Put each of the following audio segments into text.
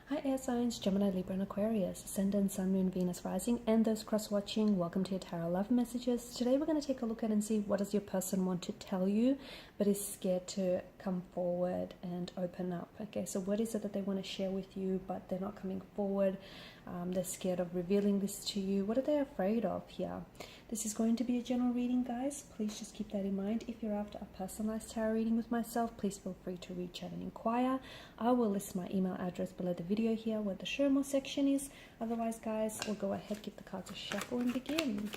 Hi air signs, Gemini, Libra and Aquarius, Ascendant, Sun, Moon, Venus, Rising, and those cross-watching, welcome to your Tarot Love Messages. Today we're going to take a look at and see what does your person want to tell you, but is scared to come forward and open up. Okay, so what is it that they want to share with you, but they're not coming forward? They're scared of revealing this to you. What are they afraid of here? This is going to be a general reading, guys. Please just keep that in mind. If you're after a personalized tarot reading with myself, please feel free to reach out and inquire. I will list my email address below the video here where the show more section is. Otherwise, guys, we'll go ahead, give the cards a shuffle and begin.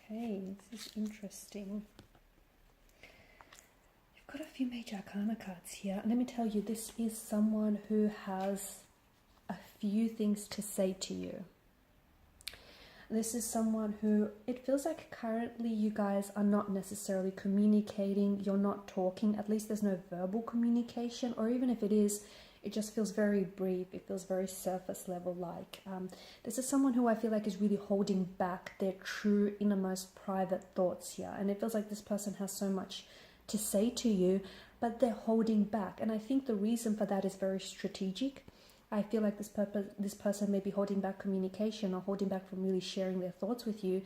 Okay, this is interesting. You've got a few major arcana cards here. And let me tell you, this is someone who has a few things to say to you. This is someone who, it feels like currently you guys are not necessarily communicating. You're not talking. At least there's no verbal communication. Or even if it is, it just feels very brief. It feels very surface level like. This is someone who I feel like is really holding back their true innermost private thoughts here. And it feels like this person has so much to say to you, but they're holding back. And I think the reason for that is very strategic. I feel like this person may be holding back communication or holding back from really sharing their thoughts with you.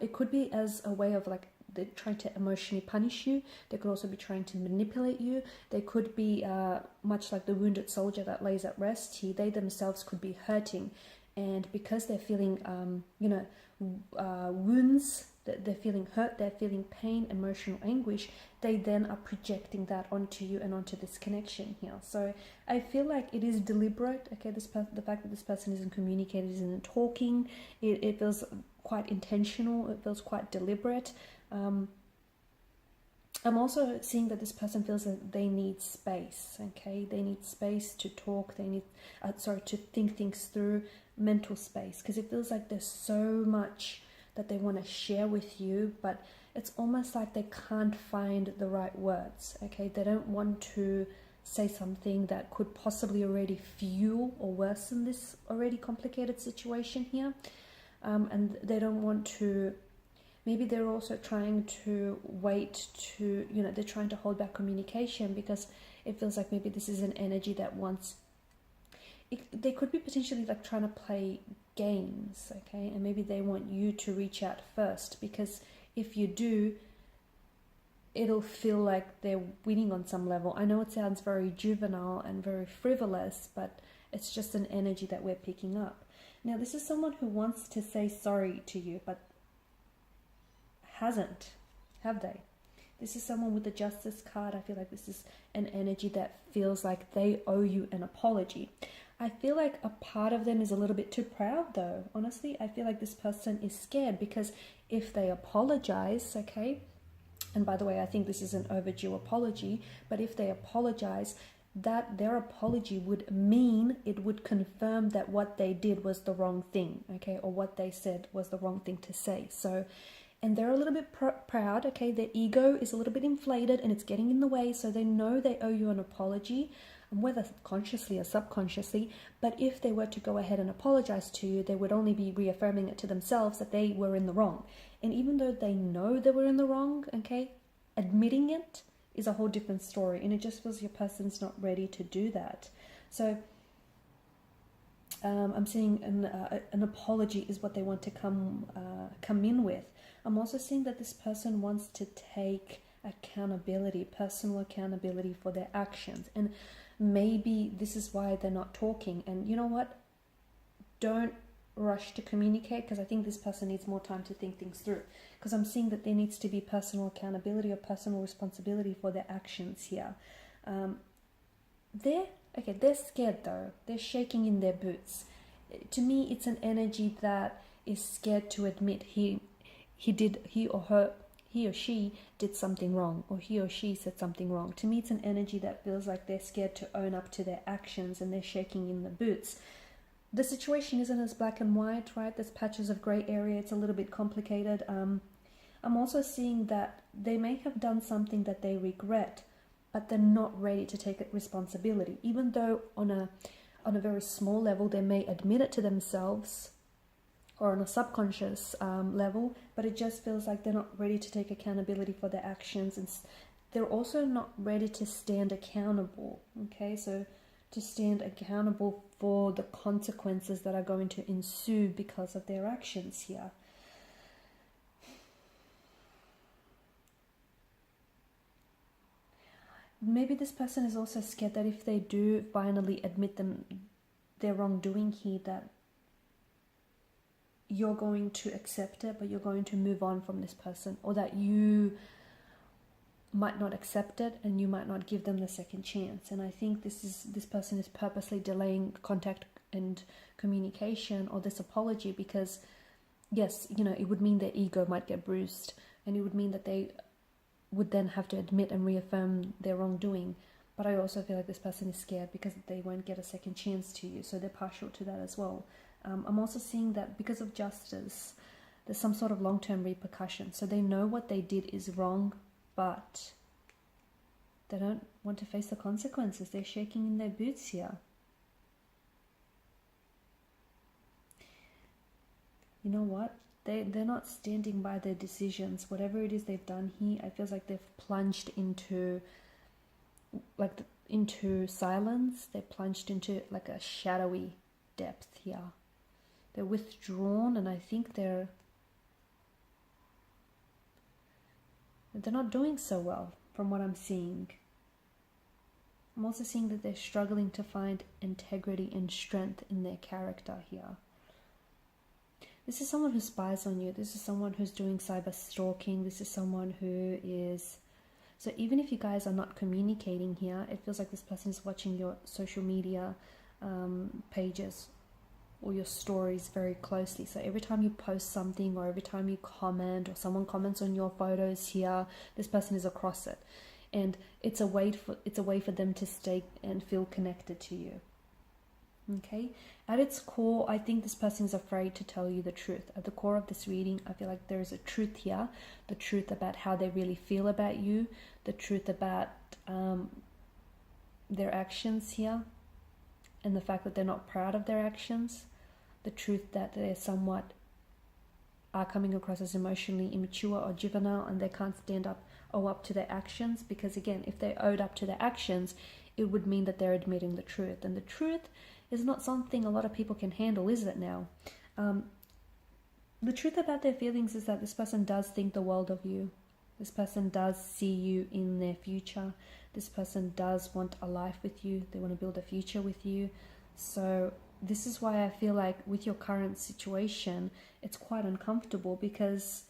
It could be as a way of like, they're trying to emotionally punish you. They could also be trying to manipulate you. They could be much like the wounded soldier that lays at rest here. They themselves could be hurting. And because they're feeling, wounds, they're feeling hurt, they're feeling pain, emotional anguish, they then are projecting that onto you and onto this connection here. So I feel like it is deliberate. Okay, the fact that this person isn't communicating, isn't talking, it feels quite intentional. It feels quite deliberate. I'm also seeing that this person feels that they need space. Okay, they need space to talk. They need, to think things through, mental space, because it feels like there's so much that they want to share with you, but it's almost like they can't find the right words. Okay, they don't want to say something that could possibly already fuel or worsen this already complicated situation here, and they don't want to. Maybe they're also trying to wait to, they're trying to hold back communication because it feels like maybe this is an energy that wants. They could be potentially like trying to play games, okay? And maybe they want you to reach out first, because if you do, it'll feel like they're winning on some level. I know it sounds very juvenile and very frivolous, but it's just an energy that we're picking up. Now, this is someone who wants to say sorry to you, but hasn't, have they? This is someone with the Justice card. I feel like this is an energy that feels like they owe you an apology. I feel like a part of them is a little bit too proud though. Honestly, I feel like this person is scared because if they apologize, okay, and by the way, I think this is an overdue apology, but if they apologize, that their apology would mean, it would confirm that what they did was the wrong thing, okay, or what they said was the wrong thing to say. So, and they're a little bit proud, okay, their ego is a little bit inflated and it's getting in the way, so they know they owe you an apology, whether consciously or subconsciously. But if they were to go ahead and apologize to you, they would only be reaffirming it to themselves that they were in the wrong. And even though they know they were in the wrong, okay, admitting it is a whole different story, and it just feels your person's not ready to do that. So I'm seeing an apology is what they want to come in with. I'm also seeing that this person wants to take accountability, personal accountability for their actions. And maybe this is why they're not talking. And you know what? Don't rush to communicate, because I think this person needs more time to think things through. Because I'm seeing that there needs to be personal accountability or personal responsibility for their actions here. They're scared though. They're shaking in their boots. To me, it's an energy that is scared to admit he or she did something wrong, or he or she said something wrong. To me, it's an energy that feels like they're scared to own up to their actions and they're shaking in the boots. The situation isn't as black and white, right? There's patches of gray area. It's a little bit complicated. I'm also seeing that they may have done something that they regret, but they're not ready to take responsibility. Even though on a very small level, they may admit it to themselves, or on a subconscious level, but it just feels like they're not ready to take accountability for their actions, and they're also not ready to stand accountable. Okay, so to stand accountable for the consequences that are going to ensue because of their actions here. Maybe this person is also scared that if they do finally admit their wrongdoing here, that you're going to accept it, but you're going to move on from this person, or that you might not accept it and you might not give them the second chance. And I think this person is purposely delaying contact and communication, or this apology, because yes, you know, it would mean their ego might get bruised, and it would mean that they would then have to admit and reaffirm their wrongdoing. But I also feel like this person is scared because they won't get a second chance to you, so they're partial to that as well. I'm also seeing that because of justice, there's some sort of long-term repercussion. So they know what they did is wrong, but they don't want to face the consequences. They're shaking in their boots here. You know what? They're not standing by their decisions. Whatever it is they've done here, I feel like they've plunged into into silence. They're plunged into like a shadowy depth here. They're withdrawn, and I think they're not doing so well from what I'm seeing. I'm also seeing that they're struggling to find integrity and strength in their character here. This is someone who spies on you. This is someone who's doing cyber stalking. This is someone who is... So even if you guys are not communicating here, it feels like this person is watching your social media pages or your stories very closely. So every time you post something, or every time you comment, or someone comments on your photos here, this person is across it, and it's a way for them to stay and feel connected to you. Okay, at its core, I think this person is afraid to tell you the truth. At the core of this reading, I feel like there is a truth here, the truth about how they really feel about you, the truth about their actions here, and the fact that they're not proud of their actions, the truth that they somewhat are coming across as emotionally immature or juvenile, and they can't owe up to their actions, because again, if they owed up to their actions, it would mean that they're admitting the truth, and the truth is not something a lot of people can handle, is it now? The truth about their feelings is that this person does think the world of you. This person does see you in their future. This person does want a life with you. They want to build a future with you. So this is why I feel like with your current situation, it's quite uncomfortable, because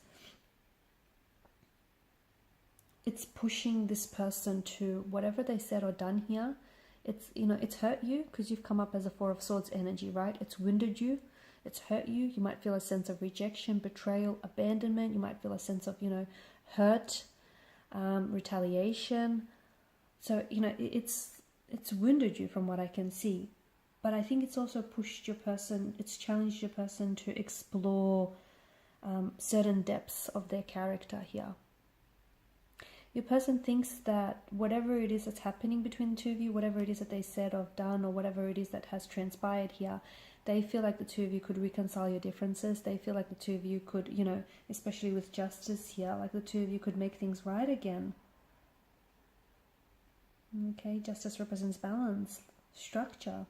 it's pushing this person to whatever they said or done here. It's, you know, it's hurt you because you've come up as a Four of Swords energy, right? It's wounded you. It's hurt you. You might feel a sense of rejection, betrayal, abandonment. You might feel a sense of, you know, hurt, retaliation. So, you know, it's wounded you from what I can see. But I think it's also pushed your person, it's challenged your person to explore certain depths of their character here. Your person thinks that whatever it is that's happening between the two of you, whatever it is that they said or done, or whatever it is that has transpired here, they feel like the two of you could reconcile your differences. They feel like the two of you could, you know, especially with justice here, like the two of you could make things right again. Okay, justice represents balance, structure.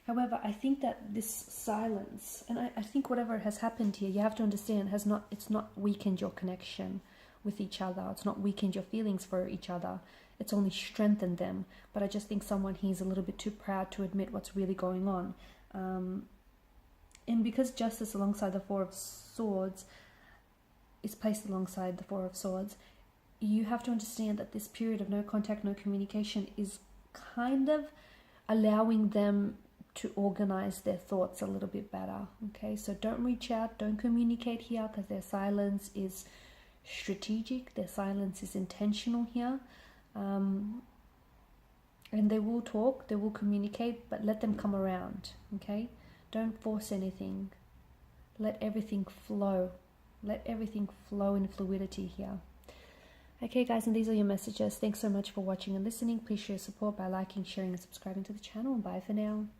However, I think that this silence, and I think whatever has happened here, you have to understand, it's not weakened your connection with each other. It's not weakened your feelings for each other. It's only strengthened them. But I just think someone here is a little bit too proud to admit what's really going on. And because justice alongside the Four of Swords is placed alongside the Four of Swords, you have to understand that this period of no contact, no communication is kind of allowing them to organize their thoughts a little bit better. Okay, so don't reach out, don't communicate here, because their silence is strategic, their silence is intentional here. And they will talk, they will communicate, but let them come around. Okay, don't force anything. let everything flow. Let everything flow in fluidity here. Okay guys, and these are your messages. Thanks so much for watching and listening. Please show your support by liking, sharing and subscribing to the channel. Bye for now.